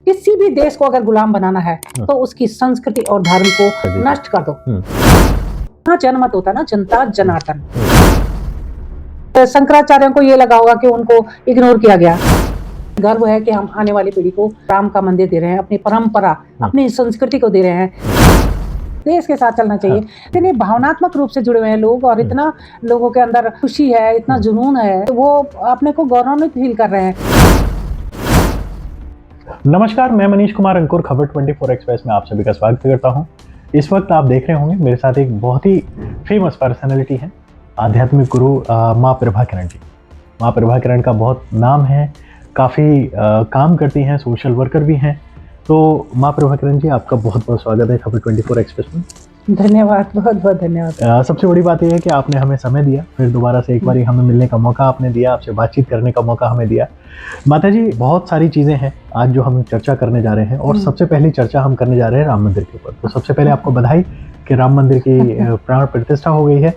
किसी भी देश को अगर गुलाम बनाना है तो उसकी संस्कृति और धर्म को नष्ट कर दो। हाँ, जनमत होता है ना, जनता जनार्दन। शंकराचार्यों को ये लगा होगा कि उनको इग्नोर किया गया। गर्व है कि हम आने वाली पीढ़ी को राम का मंदिर दे रहे हैं, अपनी परंपरा, अपनी संस्कृति को दे रहे हैं। देश के साथ चलना चाहिए। इतने भावनात्मक रूप से जुड़े हुए हैं लोग और इतना लोगों के अंदर खुशी है, इतना जुनून है, तो वो अपने को गौरवान्वित फील कर रहे हैं। नमस्कार, मैं मनीष कुमार अंकुर खबर 24 एक्सप्रेस में आप सभी का स्वागत करता हूं। इस वक्त आप देख रहे होंगे मेरे साथ एक बहुत ही फेमस पर्सनैलिटी है, आध्यात्मिक गुरु माँ प्रभा किरण जी। माँ प्रभा किरण का बहुत नाम है, काफ़ी काम करती हैं, सोशल वर्कर भी हैं। तो माँ प्रभा किरण जी, आपका बहुत बहुत स्वागत है खबर 24 एक्सप्रेस में। धन्यवाद, बहुत बहुत धन्यवाद। सबसे बड़ी बात यह है कि आपने हमें समय दिया, फिर दोबारा से एक बार हमें मिलने का मौका आपने दिया, आपसे बातचीत करने का मौका हमें दिया। माता जी, बहुत सारी चीज़ें हैं आज जो हम चर्चा करने जा रहे हैं और सबसे पहली चर्चा हम करने जा रहे हैं राम मंदिर के ऊपर। तो सबसे पहले आपको बधाई कि राम मंदिर की प्राण प्रतिष्ठा हो गई है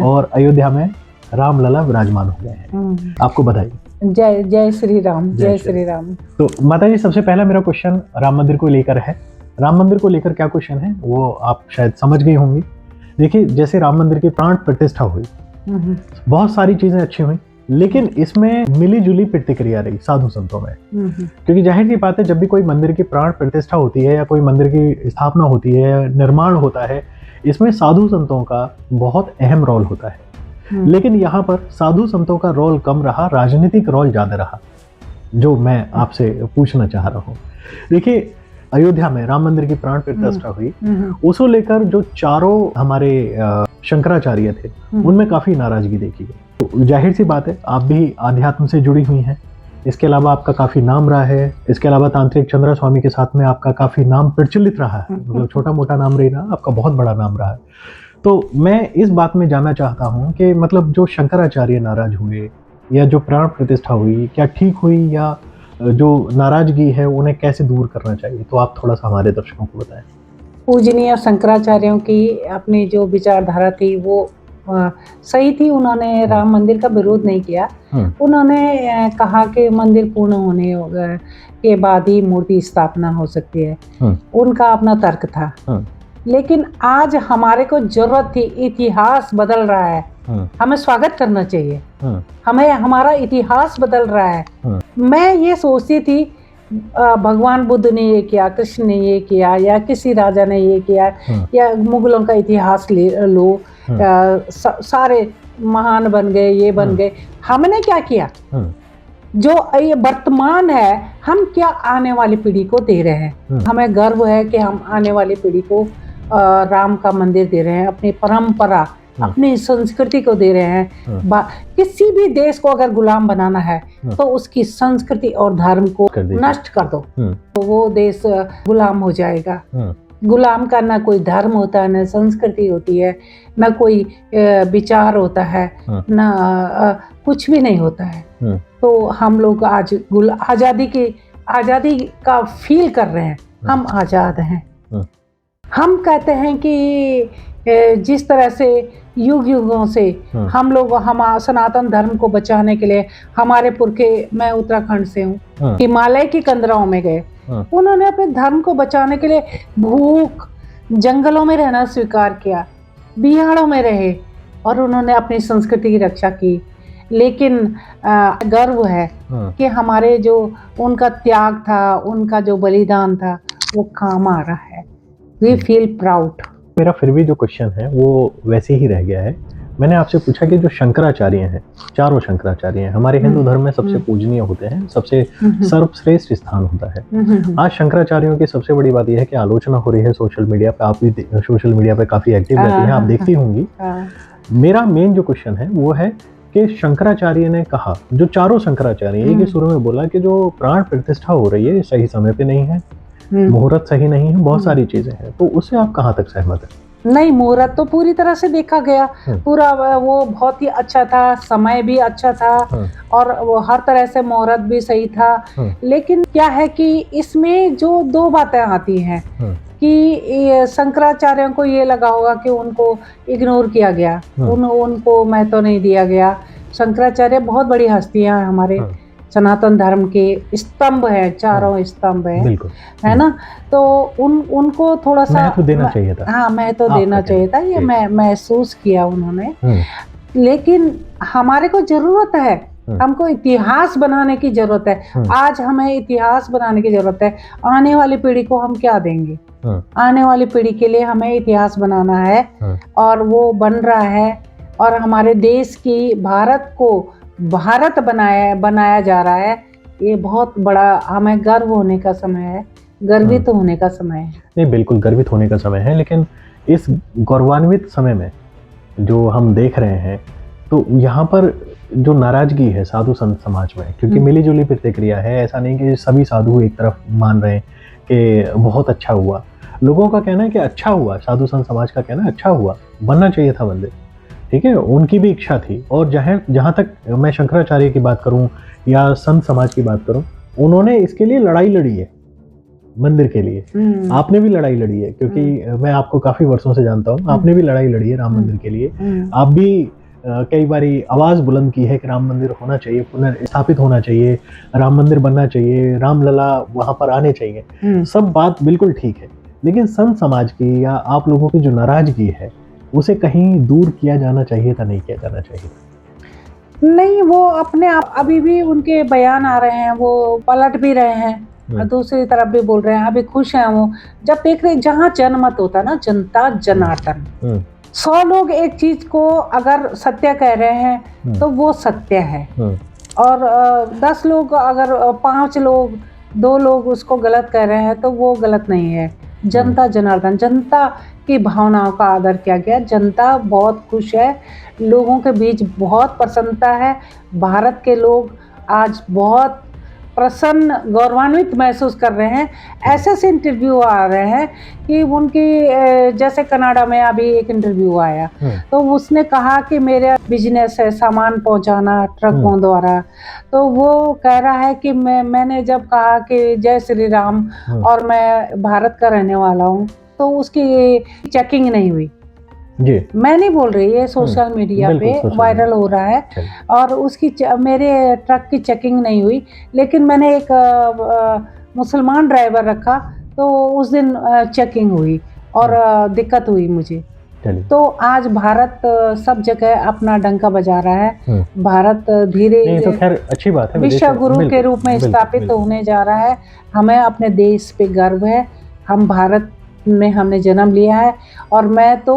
और अयोध्या में राम लला विराजमान हो गए हैं। आपको बधाई। जय जय श्री राम, जय श्री राम। तो माता जी, सबसे पहला मेरा क्वेश्चन राम मंदिर को लेकर है। राम मंदिर को लेकर क्या क्वेश्चन है वो आप शायद समझ गई होंगी। देखिए, जैसे राम मंदिर की प्राण प्रतिष्ठा हुई, बहुत सारी चीजें अच्छी हुई, लेकिन इसमें मिली जुली प्रतिक्रिया रही साधु संतों में। क्योंकि जाहिर सी बात है, जब भी कोई मंदिर की प्राण प्रतिष्ठा होती है या कोई मंदिर की स्थापना होती है, निर्माण होता है, इसमें साधु संतों का बहुत अहम रोल होता है। लेकिन यहाँ पर साधु संतों का रोल कम रहा, राजनीतिक रोल ज्यादा रहा, जो मैं आपसे पूछना चाह रहा हूँ। देखिए, अयोध्या में राम मंदिर की प्राण प्रतिष्ठा हुई, उसको लेकर जो चारों हमारे शंकराचार्य थे, उनमें काफी नाराजगी देखी गई। तो जाहिर सी बात है, आप भी आध्यात्म से जुड़ी हुई हैं, इसके अलावा आपका काफी नाम रहा है, इसके अलावा तांत्रिक चंद्रा स्वामी के साथ में आपका काफी नाम प्रचलित रहा है, मतलब छोटा मोटा नाम रही ना, आपका बहुत बड़ा नाम रहा है। तो मैं इस बात में जानना चाहता हूँ कि मतलब जो शंकराचार्य नाराज हुए या जो प्राण प्रतिष्ठा हुई, क्या ठीक हुई, या जो नाराजगी है उन्हें कैसे दूर करना चाहिए? तो आप थोड़ा सा हमारे दर्शकों को बताएं। पूजनीय शंकराचार्यों की अपनी जो विचारधारा थी वो सही थी। उन्होंने राम मंदिर का विरोध नहीं किया। उन्होंने कहा कि मंदिर पूर्ण होने के बाद ही मूर्ति स्थापना हो सकती है। उनका अपना तर्क था। लेकिन आज हमारे को जरूरत थी, इतिहास बदल रहा है, हमें स्वागत करना चाहिए। हमें हमारा इतिहास बदल रहा है। मैं ये सोचती थी भगवान बुद्ध ने ये किया, कृष्ण ने ये किया, या किसी राजा ने ये किया, या मुगलों का इतिहास लो, सारे महान बन गए, ये बन गए। हमने क्या किया? जो ये वर्तमान है, हम क्या आने वाली पीढ़ी को दे रहे हैं? हमें गर्व है कि हम आने वाली पीढ़ी को राम का मंदिर दे रहे हैं, अपनी परंपरा, अपनी संस्कृति को दे रहे हैं। किसी भी देश को अगर गुलाम बनाना है तो उसकी संस्कृति और धर्म को नष्ट कर दो, तो वो देश गुलाम हो जाएगा। गुलाम का ना कोई धर्म होता है, ना संस्कृति होती है, ना कोई विचार होता है, ना कुछ भी नहीं होता है। तो हम लोग आज आजादी का फील कर रहे हैं। हम आजाद हैं। हम कहते हैं कि जिस तरह से युग युगों से हम लोग सनातन धर्म को बचाने के लिए हमारे पुरखे, मैं उत्तराखंड से हूँ, हिमालय की कंदराओं में गए। उन्होंने अपने धर्म को बचाने के लिए भूख, जंगलों में रहना स्वीकार किया, बिहाड़ों में रहे और उन्होंने अपनी संस्कृति की रक्षा की। लेकिन गर्व है कि हमारे जो उनका त्याग था, उनका जो बलिदान था, वो काम आ रहा है। We feel proud। मेरा फिर भी जो क्वेश्चन है वो वैसे ही रह गया है। मैंने आपसे पूछा कि जो शंकराचार्य हैं, चारों शंकराचार्य हैं, हमारे हिंदू धर्म में सबसे पूजनीय होते हैं, सबसे सर्वश्रेष्ठ स्थान होता है। आज शंकराचार्यों की सबसे बड़ी बात यह है कि आलोचना हो रही है सोशल मीडिया पे। आप भी सोशल मीडिया पे काफी एक्टिव रहती हैं, आप देखती होंगी। मेरा मेन जो क्वेश्चन है वो है कि शंकराचार्य ने कहा, जो चारों शंकराचार्य एक ही सुर में बोला कि जो प्राण प्रतिष्ठा हो रही है सही समय पे नहीं है, मुहूर्त सही नहीं है, बहुत सारी चीजें हैं। तो उससे आप कहाँ तक सहमत हैं? नहीं, मुहूर्त तो पूरी तरह से देखा गया, पूरा वो बहुत ही अच्छा था, समय भी अच्छा था और वो हर तरह से मुहूर्त भी सही था। लेकिन क्या है कि इसमें जो दो बातें आती हैं कि शंकराचार्यों को ये लगा होगा कि उनको इग्नोर किया गया, उनको महत्व नहीं दिया गया। शंकराचार्य बहुत बड़ी हस्तियां हमारे सनातन धर्म के स्तंभ है, चारों स्तंभ है, बिल्कुल है ना। तो उनको थोड़ा सा महत्व देना चाहिए था। हाँ, महत्व आपका देना चाहिए था, ये कहना। मैं महसूस किया उन्होंने। हम्म, लेकिन हमारे को जरूरत है, हमको इतिहास बनाने की जरूरत है। आज हमें इतिहास बनाने की जरूरत है। आने वाली पीढ़ी को हम क्या देंगे? आने वाली पीढ़ी के लिए हमें इतिहास बनाना है, और वो बन रहा है। और हमारे देश की, भारत को भारत बनाया जा रहा है। ये बहुत बड़ा हमें गर्व होने का समय है, गर्वित होने का समय है। नहीं, बिल्कुल गर्वित होने का समय है। लेकिन इस गौरवान्वित समय में जो हम देख रहे हैं, तो यहाँ पर जो नाराजगी है साधु संत समाज में, क्योंकि मिली जुली प्रतिक्रिया है, ऐसा नहीं कि सभी साधु एक तरफ मान रहे हैं कि बहुत अच्छा हुआ। लोगों का कहना है कि अच्छा हुआ, साधु संत समाज का कहना है अच्छा हुआ, बनना चाहिए था मंदिर, ठीक है, उनकी भी इच्छा थी। और जहाँ तक मैं शंकराचार्य की बात करूं या संत समाज की बात करूं, उन्होंने इसके लिए लड़ाई लड़ी है, मंदिर के लिए। आपने भी लड़ाई लड़ी है, क्योंकि मैं आपको काफी वर्षों से जानता हूं, आपने भी लड़ाई लड़ी है राम मंदिर के लिए। आप भी कई बारी आवाज बुलंद की है कि राम मंदिर होना चाहिए, पुनर्स्थापित होना चाहिए, राम मंदिर बनना चाहिए, रामलला वहां पर आने चाहिए। सब बात बिल्कुल ठीक है, लेकिन संत समाज की या आप लोगों की जो नाराजगी है, उसे कहीं दूर किया जाना चाहिए था, नहीं किया जाना चाहिए? नहीं, वो अपने आप अभी भी उनके बयान आ रहे हैं, वो पलट भी रहे हैं, दूसरी तरफ भी बोल रहे हैं, अभी खुश हैं वो। जब देख रहे, जहाँ जनमत होता ना, जनता जनार्दन, 100 लोग एक चीज को अगर सत्य कह रहे हैं तो वो सत्य है, और 10 लोग, अगर 5 लोग, 2 लोग उसको गलत कह रहे हैं तो वो गलत नहीं है। जनता जनार्दन, जनता की भावनाओं का आदर किया गया। जनता बहुत खुश है, लोगों के बीच बहुत प्रसन्नता है। भारत के लोग आज बहुत प्रसन्न, गौरवान्वित महसूस कर रहे हैं। ऐसे से इंटरव्यू आ रहे हैं कि उनकी, जैसे कनाडा में अभी एक इंटरव्यू आया, तो उसने कहा कि मेरा बिजनेस है सामान पहुंचाना ट्रकों द्वारा। तो वो कह रहा है कि मैंने जब कहा कि जय श्री राम और मैं भारत का रहने वाला हूँ, तो उसकी चेकिंग नहीं हुई जी। मैं नहीं बोल रही, ये सोशल मीडिया पे वायरल हो रहा है, और उसकी मेरे ट्रक की चेकिंग नहीं हुई। लेकिन मैंने एक मुसलमान ड्राइवर रखा, तो उस दिन चेकिंग हुई और दिक्कत हुई मुझे। तो आज भारत सब जगह अपना डंका बजा रहा है। भारत धीरे तो खैर अच्छी बात है, विश्व गुरु के रूप में स्थापित होने जा रहा है। हमें अपने देश पे गर्व है, हम भारत में हमने जन्म लिया है। और मैं तो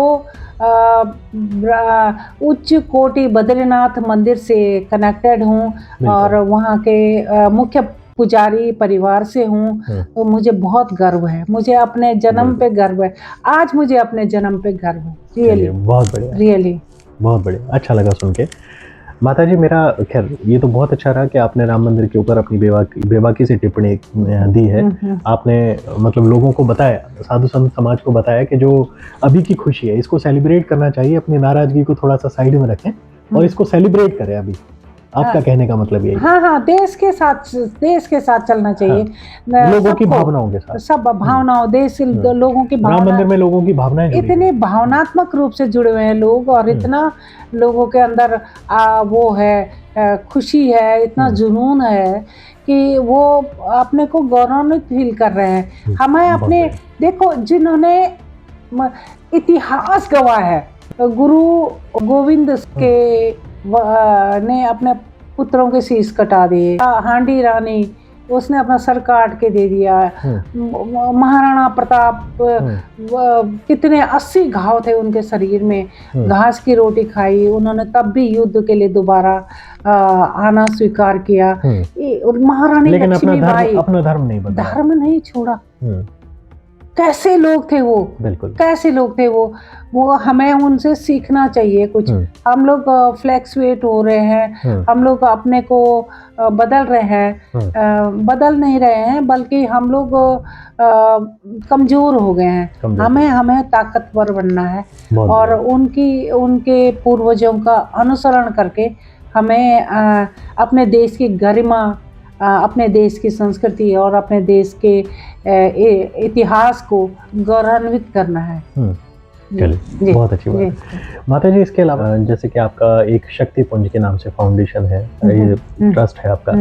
उच्च कोटि बद्रीनाथ मंदिर से कनेक्टेड हूँ, और वहाँ के मुख्य पुजारी परिवार से हूँ, तो मुझे बहुत गर्व है, मुझे अपने जन्म पे गर्व है। आज मुझे अपने जन्म पे गर्व है, रियली, बहुत बढ़िया, रियली बहुत बढ़िया, अच्छा लगा सुन के। माता जी, मेरा खैर ये तो बहुत अच्छा रहा कि आपने राम मंदिर के ऊपर अपनी बेबाकी से टिप्पणी दी है। आपने मतलब लोगों को बताया, साधु संत समाज को बताया कि जो अभी की खुशी है इसको सेलिब्रेट करना चाहिए, अपनी नाराजगी को थोड़ा सा साइड में रखें और इसको सेलिब्रेट करें अभी। आपका कहने का मतलब यही? हाँ, देश के साथ चलना चाहिए, लोगों की भावनाओं के साथ, सब भावनाओं, देश लोगों की राम मंदिर में लोगों की भावनाएं इतने भावनात्मक रूप से जुड़े हुए हैं लोग, और इतना लोगों के अंदर वो है, खुशी है, इतना जुनून है कि वो अपने को गौरवान्वित फील कर रहे हैं। हमें अपने, देखो, जिन्होंने इतिहास गवाह है, गुरु गोविंद के ने अपने पुत्रों के शीश कटा दिए, हांडी रानी उसने अपना सर काट के दे दिया, महाराणा प्रताप कितने 80 घाव थे उनके शरीर में, घास की रोटी खाई उन्होंने, तब भी युद्ध के लिए दोबारा आना स्वीकार किया। और महारानी लक्ष्मीबाई अपना धर्म नहीं बदला, धर्म नहीं छोड़ा। कैसे लोग थे वो, बिल्कुल कैसे लोग थे वो हमें उनसे सीखना चाहिए कुछ। हम लोग फ्लैक्चुएट हो रहे हैं, हम लोग अपने को बदल रहे हैं, बदल नहीं रहे हैं, बल्कि हम लोग कमजोर हो गए हैं। हमें ताकतवर बनना है, और उनके पूर्वजों का अनुसरण करके हमें अपने देश की गरिमा, अपने देश की संस्कृति और अपने देश के इतिहास को गौरवान्वित करना है। चलिए, बहुत अच्छी बात है माता जी। इसके अलावा जैसे कि आपका एक शक्ति पुंज के नाम से फाउंडेशन है, ये ट्रस्ट है आपका,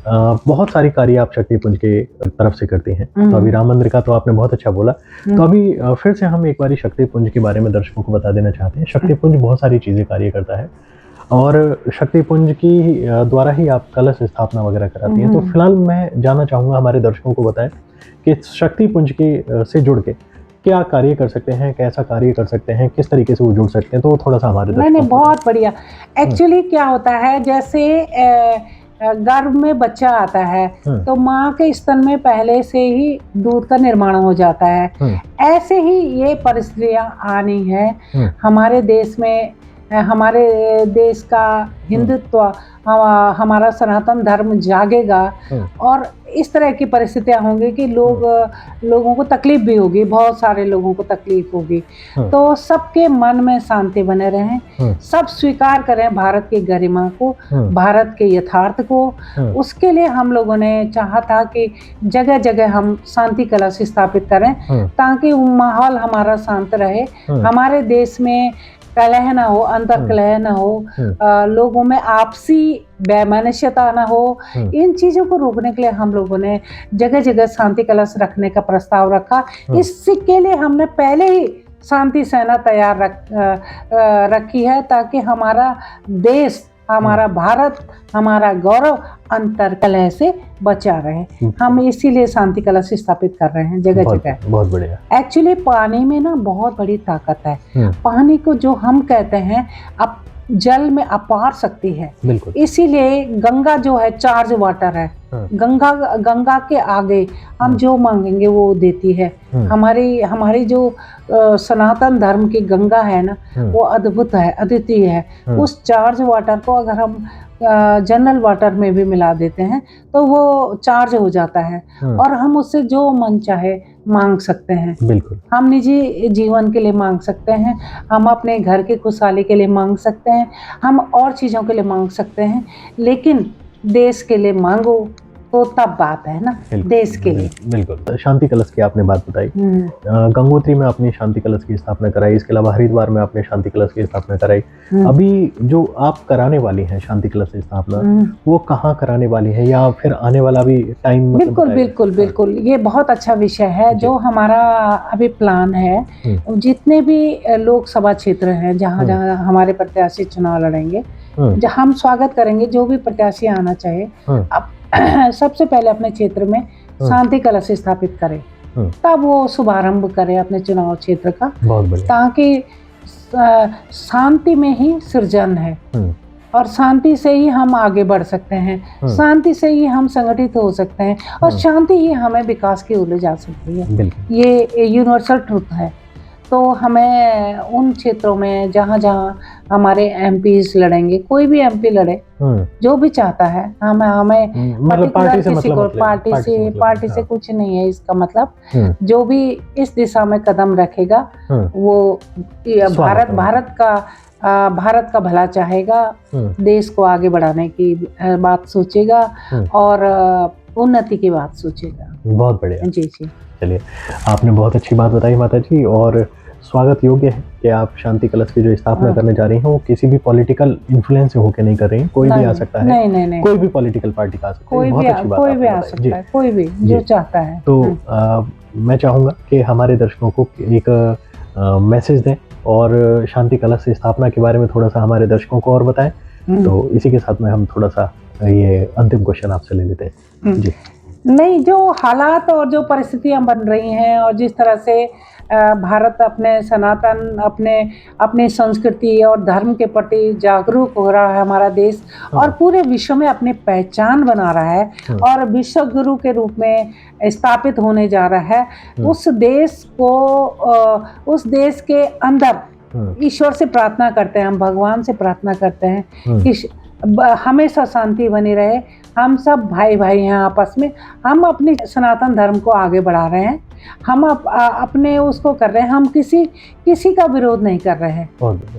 बहुत सारी कार्य आप शक्तिपुंज के तरफ से करती हैं। तो अभी राम मंदिर का तो आपने बहुत अच्छा बोला। तो अभी फिर से हम एक बार शक्तिपुंज के बारे में दर्शकों को बता देना चाहते हैं। शक्तिपुंज बहुत सारी चीज़ें कार्य करता है और शक्तिपुंज की द्वारा ही आप कलश स्थापना वगैरह कराती हैं। तो फिलहाल मैं जानना चाहूँगा, हमारे दर्शकों को बताएं कि शक्तिपुंज के से जुड़ के क्या कार्य कर सकते हैं, कैसा कार्य कर सकते हैं, किस तरीके से वो जुड़ सकते हैं, तो थोड़ा सा हमारे नहीं बहुत बढ़िया। एक्चुअली क्या होता है, जैसे गर्भ में बच्चा आता है तो माँ के स्तन में पहले से ही दूध का निर्माण हो जाता है। ऐसे ही ये परिस्थितियाँ आनी है हमारे देश में। हमारे देश का हिंदुत्व, हमारा सनातन धर्म जागेगा और इस तरह की परिस्थितियां होंगी कि लोगों को तकलीफ भी होगी, बहुत सारे लोगों को तकलीफ होगी। तो सबके मन में शांति बने रहें, सब स्वीकार करें भारत की गरिमा को, भारत के यथार्थ को। उसके लिए हम लोगों ने चाहा था कि जगह जगह हम शांति कलश स्थापित करें ताकि माहौल हमारा शांत रहे, हमारे देश में कलह ना हो, अंतर कलह ना हो, लोगों में आपसी वैमनस्यता ना हो। इन चीजों को रोकने के लिए हम लोगों ने जगह जगह शांति कलश रखने का प्रस्ताव रखा। इसके लिए हमने पहले ही शांति सेना तैयार रखी है ताकि हमारा देश, हमारा भारत, हमारा गौरव अंतर कलह से बचा रहे। हम इसीलिए शांति कलश स्थापित कर रहे हैं जगह जगह। बहुत बढ़िया। एक्चुअली पानी में ना बहुत बड़ी ताकत है। पानी को जो हम कहते हैं अब जल में अपार शक्ति है। बिल्कुल। इसीलिए गंगा जो है चार्ज वाटर है। गंगा के आगे हम जो मांगेंगे वो देती है। हमारी जो सनातन धर्म की गंगा है ना, वो अद्भुत है, अद्वितीय है। उस चार्ज वाटर को अगर हम जनरल वाटर में भी मिला देते हैं तो वो चार्ज हो जाता है और हम उससे जो मन चाहे मांग सकते हैं। बिल्कुल। हम निजी जीवन के लिए मांग सकते हैं, हम अपने घर की खुशहाली के लिए मांग सकते हैं, हम और चीज़ों के लिए मांग सकते हैं, लेकिन देश के लिए मांगो तो तब बात है ना, देश के लिए। बिल्कुल। शांति कलश की आपने बात बताई, गंगोत्री में आपने शांति कलश की स्थापना कराई, इसके अलावा हरिद्वार में आपने शांति कलश की स्थापना कराई। अभी जो आप कराने वाली हैं शांति कलश की स्थापना, वो कहाँ कराने वाली है या फिर आने वाला भी टाइम? बिल्कुल बिल्कुल बिल्कुल, ये बहुत अच्छा विषय है। जो हमारा अभी प्लान है, जितने भी लोकसभा क्षेत्र हैं जहाँ जहाँ हमारे प्रत्याशी चुनाव लड़ेंगे, हम स्वागत करेंगे जो भी प्रत्याशी आना चाहे। अब सबसे पहले अपने क्षेत्र में शांति कलश स्थापित करें, तब वो शुभारंभ करे अपने चुनाव क्षेत्र का, ताकि शांति में ही सृजन है और शांति से ही हम आगे बढ़ सकते हैं, शांति से ही हम संगठित हो सकते हैं और शांति ही हमें विकास की ओर ले जा सकती है। ये यूनिवर्सल ट्रुथ है। तो हमें उन क्षेत्रों में जहाँ जहाँ हमारे एमपीज लड़ेंगे, कोई भी एमपी लड़े, जो भी चाहता है, हमें मतलब पार्टी से कुछ नहीं है इसका मतलब। जो भी इस दिशा में कदम रखेगा वो भारत का भला चाहेगा, देश को आगे बढ़ाने की बात सोचेगा और उन्नति की बात सोचेगा। बहुत बढ़िया। जी जी। चलिए, आपने बहुत अच्छी बात बताई माता जी, और स्वागत योग्य है कि आप शांति कलश की जो स्थापना करने जा रही हैं वो किसी भी पॉलिटिकल इन्फ्लुएंस से होके नहीं कर रही हैं। कोई भी आ सकता है, नहीं। कोई भी पॉलिटिकल पार्टी का आ सकता है। बहुत अच्छी बात, कोई भी आ सकता है, कोई भी जो चाहता है। तो मैं चाहूँगा कि हमारे दर्शकों को एक मैसेज दें और शांति कलश की स्थापना के बारे में थोड़ा सा हमारे दर्शकों को और बताएं। तो इसी के साथ में हम थोड़ा सा ये अंतिम क्वेश्चन आपसे ले लेते हैं। जी। नहीं, जो हालात और जो परिस्थितियां बन रही हैं और जिस तरह से भारत अपने सनातन, अपने संस्कृति और धर्म के प्रति जागरूक हो रहा है हमारा देश, और पूरे विश्व में अपनी पहचान बना रहा है और विश्व गुरु के रूप में स्थापित होने जा रहा है, उस देश के अंदर ईश्वर से प्रार्थना करते हैं, हम भगवान से प्रार्थना करते हैं कि हमेशा शांति बनी रहे। हम सब भाई भाई हैं आपस में, हम अपने सनातन धर्म को आगे बढ़ा रहे हैं, हम अपने उसको कर रहे हैं, हम किसी का विरोध नहीं कर रहे हैं,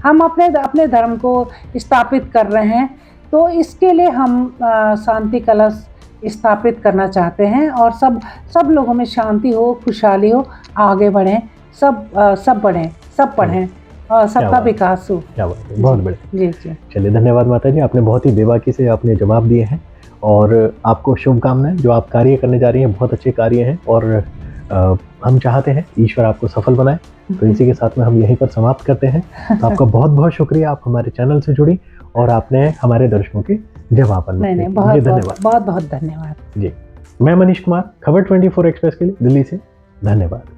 हम अपने धर्म को स्थापित कर रहे हैं। तो इसके लिए हम शांति कलश स्थापित करना चाहते हैं और सब लोगों में शांति हो, खुशहाली हो, आगे बढ़ें, सब बढ़ें, सब पढ़ें और सबका विकास हो। क्या बात है, बहुत बढ़िया। जी जी। चलिए, धन्यवाद माता जी, आपने बहुत ही बेबाकी से आपने जवाब दिए हैं और आपको शुभकामनाएं, जो आप कार्य करने जा रही हैं बहुत अच्छे कार्य हैं और हम चाहते हैं ईश्वर आपको सफल बनाए। तो इसी के साथ में हम यहीं पर समाप्त करते हैं। तो आपका बहुत बहुत शुक्रिया, आप हमारे चैनल से जुड़ी और आपने हमारे दर्शकों के जवाब नहीं, बहुत बहुत धन्यवाद जी। मैं मनीष कुमार, खबर 24 एक्सप्रेस के लिए दिल्ली से, धन्यवाद।